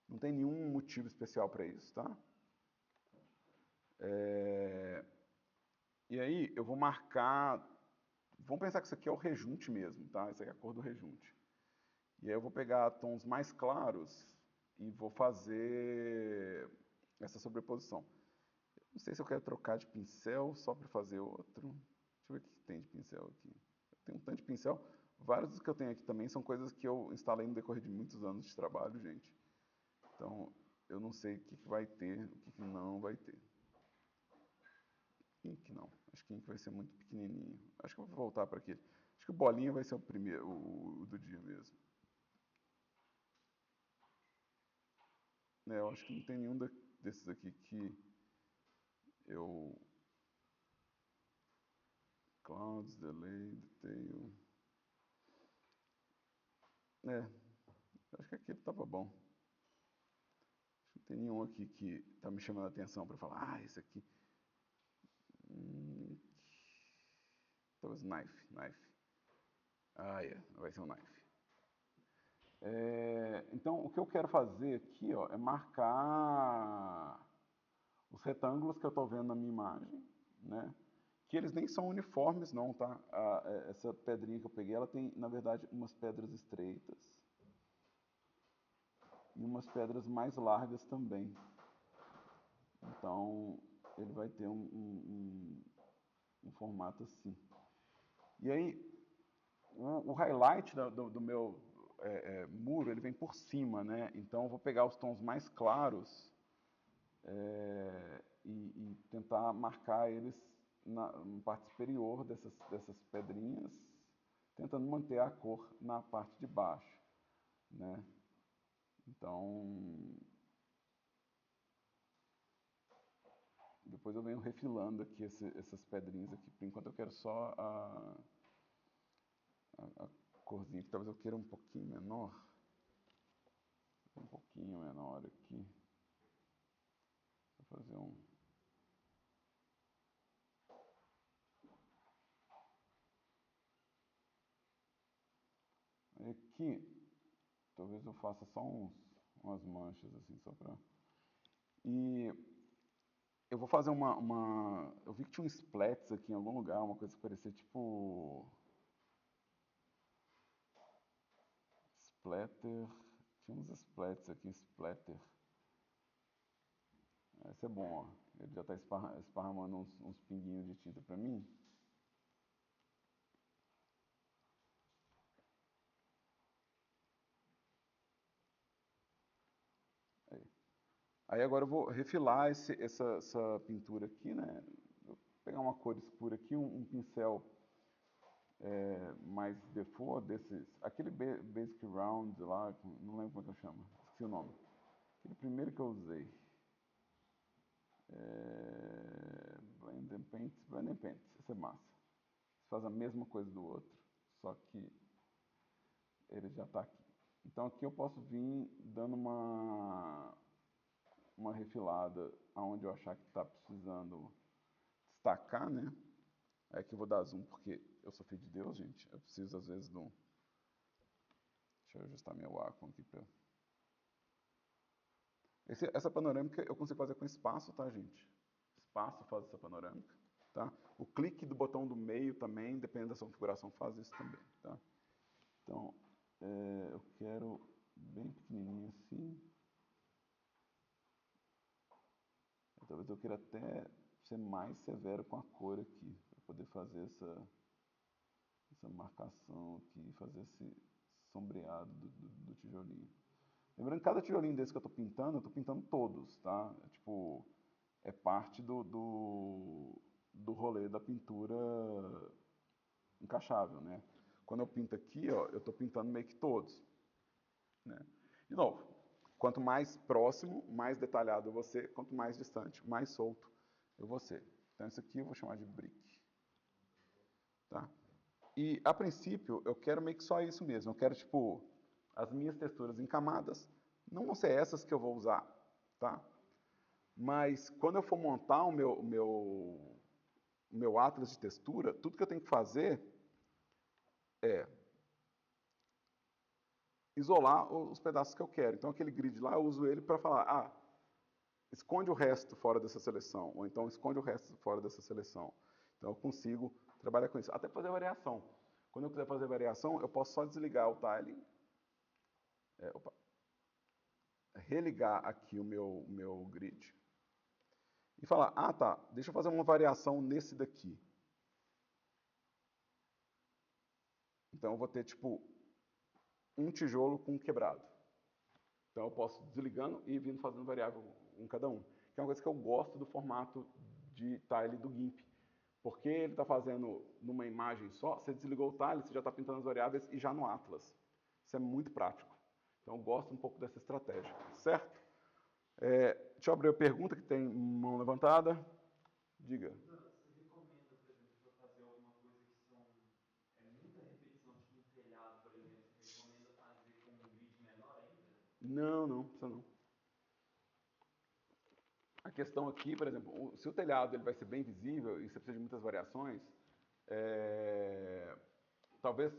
Não tem nenhum motivo especial para isso, tá? E aí eu vou marcar, vamos pensar que isso aqui é o rejunte mesmo, tá? Isso aqui é a cor do rejunte. E aí eu vou pegar tons mais claros e vou fazer essa sobreposição. Não sei se eu quero trocar de pincel só para fazer outro. Deixa eu ver o que tem de pincel aqui. Eu tenho um tanto de pincel. Vários dos que eu tenho aqui também são coisas que eu instalei no decorrer de muitos anos de trabalho, gente. Então, eu não sei o que vai ter, o que não vai ter. Ink não. Acho que Ink vai ser muito pequenininho. Acho que eu vou voltar para aquele. Acho que o bolinha vai ser o primeiro, o do dia mesmo. Eu acho que não tem nenhum desses aqui que eu... Clouds, Delay, Detail... acho que aquele tava bom. Acho que não tem nenhum aqui que tá me chamando a atenção para falar, esse aqui... Talvez Knife. Vai ser um Knife. Então, o que eu quero fazer aqui, ó, é marcar os retângulos que eu estou vendo na minha imagem, né? Que eles nem são uniformes não, tá? Essa pedrinha que eu peguei, ela tem, na verdade, umas pedras estreitas e umas pedras mais largas também. Então, ele vai ter um formato assim. E aí, o highlight do meu muro, ele vem por cima, né? Então, eu vou pegar os tons mais claros e tentar marcar eles na parte superior dessas pedrinhas, tentando manter a cor na parte de baixo, né? Então, depois eu venho refilando aqui essas pedrinhas aqui. Por enquanto eu quero só a corzinha, que talvez eu queira um pouquinho menor. Um pouquinho menor aqui. Vou fazer um... Aqui, talvez eu faça só umas manchas assim, só pra... E eu vou fazer eu vi que tinha um splats aqui em algum lugar, uma coisa que parecia tipo... Splatter... Tinha uns splats aqui, splatter. Esse é bom, ó. Ele já está esparramando uns pinguinhos de tinta pra mim. Aí agora eu vou refilar essa pintura aqui, né? Vou pegar uma cor escura aqui, um pincel mais default desses... Aquele Basic Round lá, não lembro como é que eu chamo, esqueci o nome. Aquele primeiro que eu usei. Blend and Paint, esse é massa. Faz a mesma coisa do outro, só que ele já está aqui. Então aqui eu posso vir dando uma refilada aonde eu achar que está precisando destacar, né? É que eu vou dar zoom porque eu sou filho de Deus, gente. Eu preciso às vezes de um... Deixa eu ajustar meu Wacom aqui para... Essa panorâmica eu consigo fazer com espaço, tá, gente? Espaço faz essa panorâmica, tá? O clique do botão do meio também, dependendo da sua configuração, faz isso também, tá? Então, eu quero bem pequenininho assim. Talvez eu queira até ser mais severo com a cor aqui, para poder fazer essa marcação aqui, fazer esse sombreado do tijolinho. Lembrando que cada tijolinho desse que eu estou pintando todos, tá? É parte do rolê da pintura encaixável, né? Quando eu pinto aqui, ó, eu estou pintando meio que todos, né? De novo, quanto mais próximo, mais detalhado eu vou ser, quanto mais distante, mais solto eu vou ser. Então isso aqui eu vou chamar de brick, tá? E a princípio eu quero meio que só isso mesmo, eu quero tipo as minhas texturas em camadas, não vão ser essas que eu vou usar, tá? Mas quando eu for montar o meu atlas de textura, tudo que eu tenho que fazer é isolar os pedaços que eu quero. Então, aquele grid lá, eu uso ele para falar, esconde o resto fora dessa seleção, ou então esconde o resto fora dessa seleção. Então, eu consigo trabalhar com isso. Até fazer variação. Quando eu quiser fazer variação, eu posso só desligar o tiling, religar aqui o meu grid, e falar, tá, deixa eu fazer uma variação nesse daqui. Então, eu vou ter, tipo, um tijolo com quebrado. Então, eu posso ir desligando e vindo fazendo variável em cada um. Que é uma coisa que eu gosto do formato de tile do GIMP. Porque ele está fazendo numa imagem só, você desligou o tile, você já está pintando as variáveis e já no Atlas. Isso é muito prático. Então, eu gosto um pouco dessa estratégia, certo? Deixa eu abrir a pergunta que tem mão levantada. Diga. Você recomenda, por exemplo, para fazer alguma coisa que muita repetição, tipo um telhado, por exemplo, você recomenda fazer com um grid menor ainda? Não, precisa não. A questão aqui, por exemplo, se o telhado ele vai ser bem visível e você precisa de muitas variações, talvez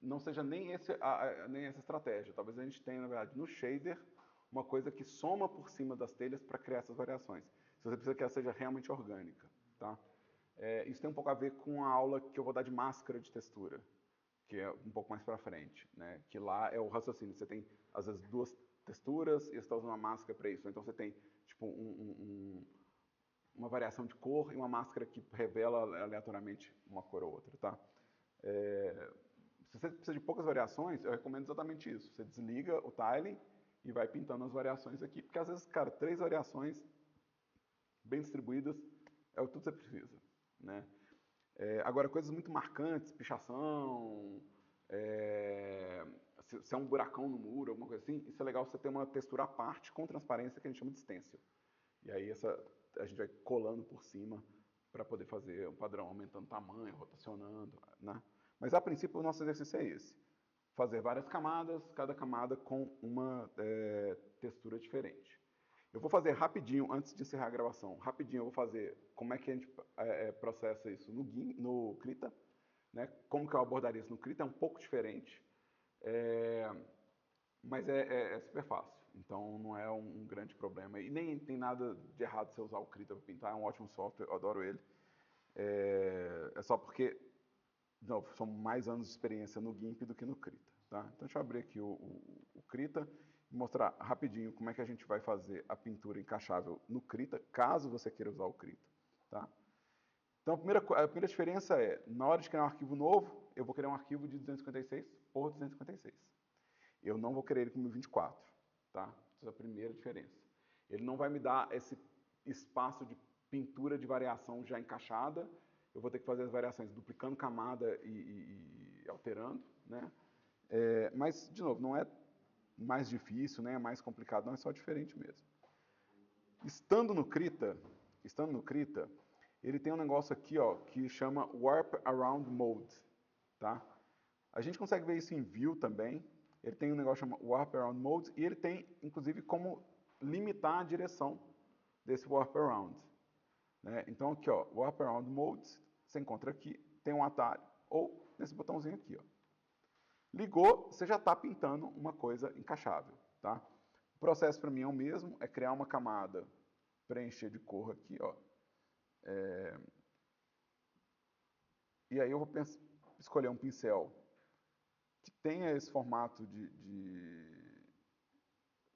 não seja nem essa estratégia. Talvez a gente tenha, na verdade, no shader, uma coisa que soma por cima das telhas para criar essas variações. Se você precisa que ela seja realmente orgânica. Tá? Isso tem um pouco a ver com a aula que eu vou dar de máscara de textura, que é um pouco mais para frente. Né? Que lá é o raciocínio. Você tem, às vezes, duas texturas e você está usando uma máscara para isso. Então você tem tipo, uma variação de cor e uma máscara que revela aleatoriamente uma cor ou outra. Tá? Se você precisa de poucas variações, eu recomendo exatamente isso. Você desliga o tiling e vai pintando as variações aqui, porque às vezes, cara, 3 variações bem distribuídas é o tudo que você precisa. Né? Agora, coisas muito marcantes, pichação, se é um buracão no muro, alguma coisa assim, isso é legal você ter uma textura à parte com transparência que a gente chama de stencil. E aí a gente vai colando por cima para poder fazer um padrão, aumentando o tamanho, rotacionando. Né? Mas a princípio o nosso exercício é esse. Fazer várias camadas, cada camada com uma textura diferente. Eu vou fazer rapidinho, antes de encerrar a gravação, rapidinho eu vou fazer como é que a gente processa isso no Krita. Né? Como que eu abordaria isso no Krita é um pouco diferente, mas é super fácil. Então não é um grande problema. E nem tem nada de errado você usar o Krita para pintar, é um ótimo software, eu adoro ele. É só porque são mais anos de experiência no GIMP do que no Krita. Tá? Então deixa eu abrir aqui o Krita e mostrar rapidinho como é que a gente vai fazer a pintura encaixável no Krita, caso você queira usar o Krita. Tá? Então a primeira diferença é, na hora de criar um arquivo novo, eu vou criar um arquivo de 256 por 256. Eu não vou querer ele com 1024. Tá? Essa é a primeira diferença. Ele não vai me dar esse espaço de pintura de variação já encaixada. Eu vou ter que fazer as variações duplicando camada e alterando. Né? Mas, de novo, não é mais difícil, né? É mais complicado, não, é só diferente mesmo. Estando no Krita, ele tem um negócio aqui ó, que chama Warp Around Mode. Tá? A gente consegue ver isso em View também. Ele tem um negócio chamado Warp Around Mode e ele tem, inclusive, como limitar a direção desse Warp Around. Né? Então, aqui, ó, Warp Around Mode, você encontra aqui, tem um atalho, ou nesse botãozinho aqui. Ó. Ligou, você já está pintando uma coisa encaixável. Tá? O processo para mim é o mesmo, é criar uma camada, preencher de cor aqui. Ó. E aí eu vou escolher um pincel que tenha esse formato de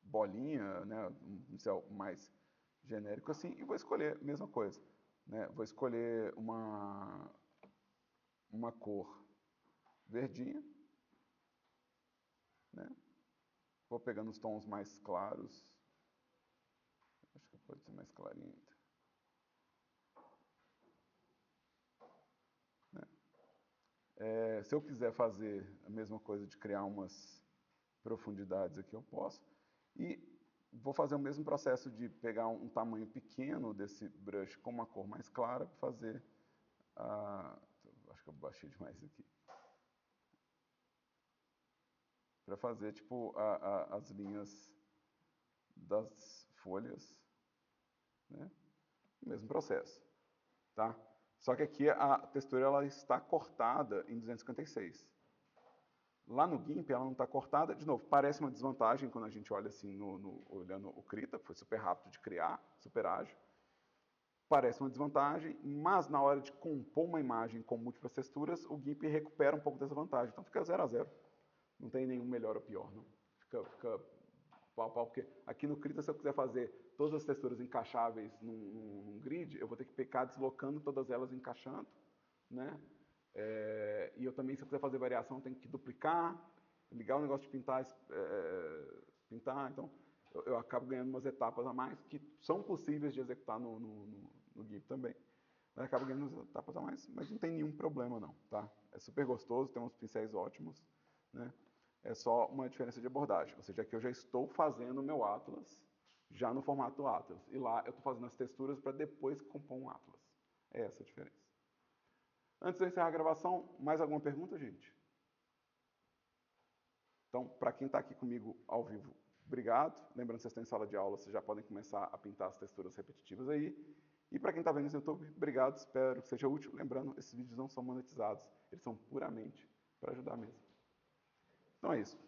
bolinha, né, um pincel mais genérico assim, e vou escolher a mesma coisa. Né, vou escolher uma cor verdinha, né, vou pegando os tons mais claros, acho que pode ser mais clarinho ainda. Se eu quiser fazer a mesma coisa de criar umas profundidades aqui, eu posso. E vou fazer o mesmo processo de pegar um tamanho pequeno desse brush com uma cor mais clara para fazer acho que eu baixei demais aqui. Para fazer tipo as linhas das folhas, né? O mesmo processo, tá? Só que aqui a textura ela está cortada em 256. Lá no GIMP ela não está cortada. De novo, parece uma desvantagem quando a gente olha assim, olhando o Krita, foi super rápido de criar, super ágil. Parece uma desvantagem, mas na hora de compor uma imagem com múltiplas texturas, o GIMP recupera um pouco dessa vantagem. Então fica 0 a 0. Não tem nenhum melhor ou pior, não. Fica pau a pau, porque aqui no Krita, se eu quiser fazer todas as texturas encaixáveis num grid, eu vou ter que ficar deslocando todas elas, encaixando, né? E eu também, se eu quiser fazer variação, eu tenho que duplicar, ligar o negócio de pintar, pintar. Então, eu acabo ganhando umas etapas a mais que são possíveis de executar no GIMP também. Mas acabo ganhando umas etapas a mais, mas não tem nenhum problema não, tá? É super gostoso, tem uns pincéis ótimos, né? É só uma diferença de abordagem. Ou seja, aqui eu já estou fazendo o meu Atlas, já no formato Atlas. E lá eu estou fazendo as texturas para depois compor um Atlas. É essa a diferença. Antes de eu encerrar a gravação, mais alguma pergunta, gente? Então, para quem está aqui comigo ao vivo, obrigado. Lembrando que vocês estão em sala de aula, vocês já podem começar a pintar as texturas repetitivas aí. E para quem está vendo no YouTube, obrigado, espero que seja útil. Lembrando, esses vídeos não são monetizados, eles são puramente para ajudar mesmo. Então é isso.